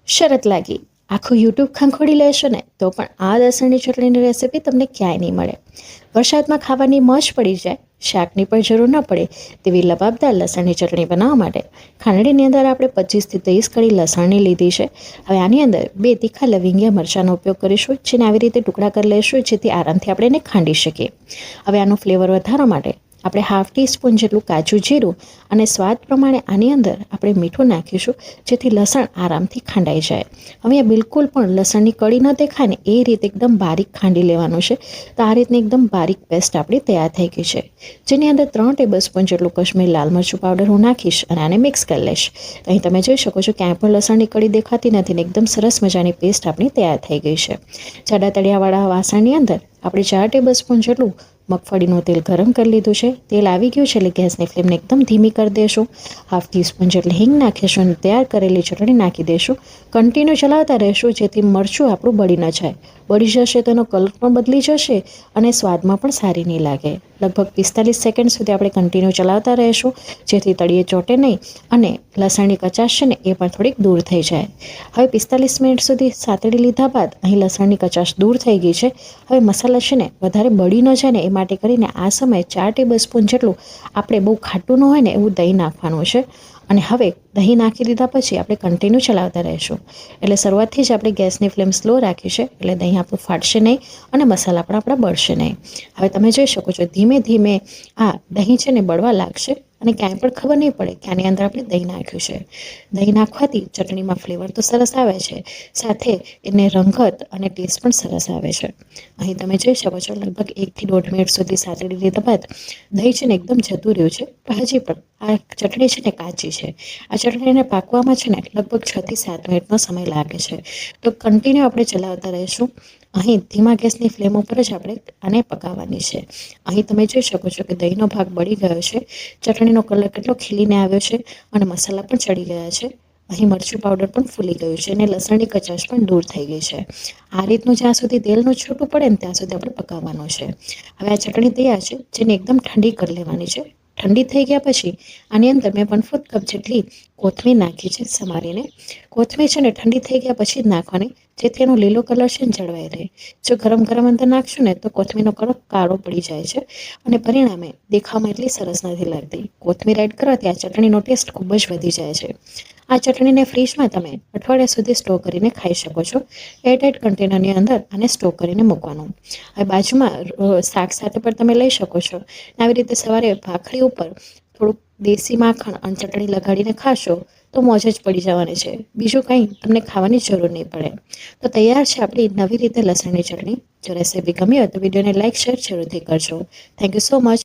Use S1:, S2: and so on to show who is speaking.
S1: શરત લાગી. આખું યુટ્યુબ ખંખોડી લેશો ને તો પણ આ લસણની ચટણીની રેસીપી તમને ક્યાંય નહીં મળે. વરસાદમાં ખાવાની મોજ પડી જાય, શાકની પણ જરૂર ન પડે તેવી લબાબદાર લસણની ચટણી બનાવવા માટે ખાંડણીની અંદર આપણે 25 થી 30 કળી લસણની લીધી છે. હવે આની અંદર 2 તીખા લવિંગિયા મરચાંનો ઉપયોગ કરીશું, જેને આવી રીતે ટુકડા કરી લઈશું જેથી આરામથી આપણે એને ખાંડી શકીએ. હવે આનું ફ્લેવર વધારવા માટે આપણે 1/2 ટીસ્પૂન જેટલું કાચું જીરું અને સ્વાદ પ્રમાણે આની અંદર આપણે મીઠું નાખીશું, જેથી લસણ આરામથી ખાંડાઈ જાય. હવે આ બિલકુલ પણ લસણની કળી ન દેખાય ને એ રીતે એકદમ બારીક ખાંડી લેવાનું છે. તો આ રીતની એકદમ બારીક પેસ્ટ આપણી તૈયાર થઈ ગઈ છે, જેની અંદર 3 ટેબલસ્પૂન જેટલું કશ્મીર લાલ મરચું પાવડર હું નાખીશ અને આને મિક્સ કરી લઈશ. તો અહીં તમે જોઈ શકો છો ક્યાંય પણ લસણની કળી દેખાતી નથી ને એકદમ સરસ મજાની પેસ્ટ આપણી તૈયાર થઈ ગઈ છે. જાડા તળિયાવાળા વાસણની અંદર આપણે 4 ટેબલસ્પૂન જેટલું મગફળીનું તેલ ગરમ કરી લીધું છે. તેલ આવી ગયું છે એટલે ગેસની ફ્લેમને એકદમ ધીમી કરી દઈશું. 1/2 ટીસ્પૂન જેટલી હિંગ નાખીશું અને તૈયાર કરેલી ચટણી નાખી દઈશું. કન્ટિન્યુ ચલાવતા રહેશું જેથી મરચું આપણું બળી ન જાય. બળી જશે તો એનો કલર પણ બદલી જશે અને સ્વાદમાં પણ સારી નહીં લાગે. લગભગ 45 સેકન્ડ સુધી આપણે કન્ટિન્યુ ચલાવતા રહીશું જેથી તળિયે ચોટે નહીં અને લસણની કચાશ છે ને એ પણ થોડીક દૂર થઈ જાય. હવે 45 મિનિટ સુધી સાતળી લીધા બાદ અહીં લસણની કચાશ દૂર થઈ ગઈ છે. હવે મસાલા છે ને વધારે બળી ન જાય ને એ માટે કરીને આ સમયે 4 ટેબલસ્પૂન જેટલું આપણે બહુ ખાટું ન હોય ને એવું દહીં નાખવાનું છે. અને હવે દહીં નાખી દીધા પછી આપણે કન્ટિન્યુ ચલાવતા રહીશું. એટલે શરૂઆતથી જ આપણે ગેસની ફ્લેમ સ્લો રાખી છે એટલે દહીં આપણું ફાટશે નહીં અને મસાલા પણ આપણા બળશે નહીં. હવે તમે જોઈ શકો છો ધીમે ધીમે આ દહીં છે ને બળવા લાગશે અને ક્યાંય પણ ખબર નહીં પડે કે આની અંદર આપણે દહીં નાખ્યું છે. દહીં નાખવાથી ચટણીમાં ફ્લેવર તો સરસ આવે છે, સાથે એને રંગત અને ટેસ્ટ પણ સરસ આવે છે. અહીં તમે જોઈ શકો છો લગભગ 1 થી 1.5 મિનિટ સુધી સાતળી લીધા બાદ દહીં છે ને એકદમ જતું રહ્યું છે, પણ હજી પણ આ ચટણી છે ને કાચી છે. આ ચટણીને પાકવામાં છે ને લગભગ 6 થી 7 મિનિટનો સમય લાગે છે. તો કન્ટિન્યુ આપણે ચલાવતા રહીશું. અહીં ધીમા ગેસની ફ્લેમ ઉપર જ આપણે આને પકાવવાની છે. અહીં તમે જોઈ શકો છો કે દહીંનો ભાગ બળી ગયો છે, ચટણીનો કલર કેટલો ખીલીને આવ્યો છે અને મસાલા પણ ચડી ગયા છે. અહીં મરચું પાવડર પણ ફૂલી ગયું છે અને લસણની કચાશ પણ દૂર થઈ ગઈ છે. આ રીતનું જ્યાં સુધી તેલનું છૂટું પડે ને ત્યાં સુધી આપણે પકાવવાનું છે. હવે આ ચટણી તૈયાર છે, જેને એકદમ ઠંડી કરી લેવાની છે. ઠંડી થઈ ગયા પછી આની અંદર મેં 1/4 કપ જેટલી કોથમીર નાખી છે સમારીને. કોથમીર છે ને ઠંડી થઈ ગયા પછી જ નાખવાની, જેથી એનો લીલો કલર છે ને જળવાઈ રહે. જો ગરમ ગરમ અંદર નાખશું ને તો કોથમીરનો કલર કાળો પડી જાય છે અને પરિણામે દેખાવમાં એટલી સરસ નથી લાગતી. કોથમીર એડ કરવાથી આ ચટણીનો ટેસ્ટ ખૂબ જ વધી જાય છે. આ ચટણીને ફ્રીજમાં તમે અઠવાડિયા સુધી સ્ટોર કરીને ખાઈ શકો છો. એરટાઇટ કન્ટેનરની અંદર આને સ્ટોર કરીને મૂકવાનું. હવે બાજુમાં શાક સાથે પણ તમે લઈ શકો છો. આવી રીતે સવારે ભાખરી ઉપર થોડુંક દેશી માખણ અને ચટણી લગાડીને ખાશો તો મોજ જ પડી જવાની છે. બીજું કંઈ તમને ખાવાની જરૂર નહીં પડે. તો તૈયાર છે આપણી નવી રીતે લસણની ચટણી. જો રેસીપી ગમી હોય તો વિડીયોને લાઇક શેર જરૂરથી કરજો. Thank you so much.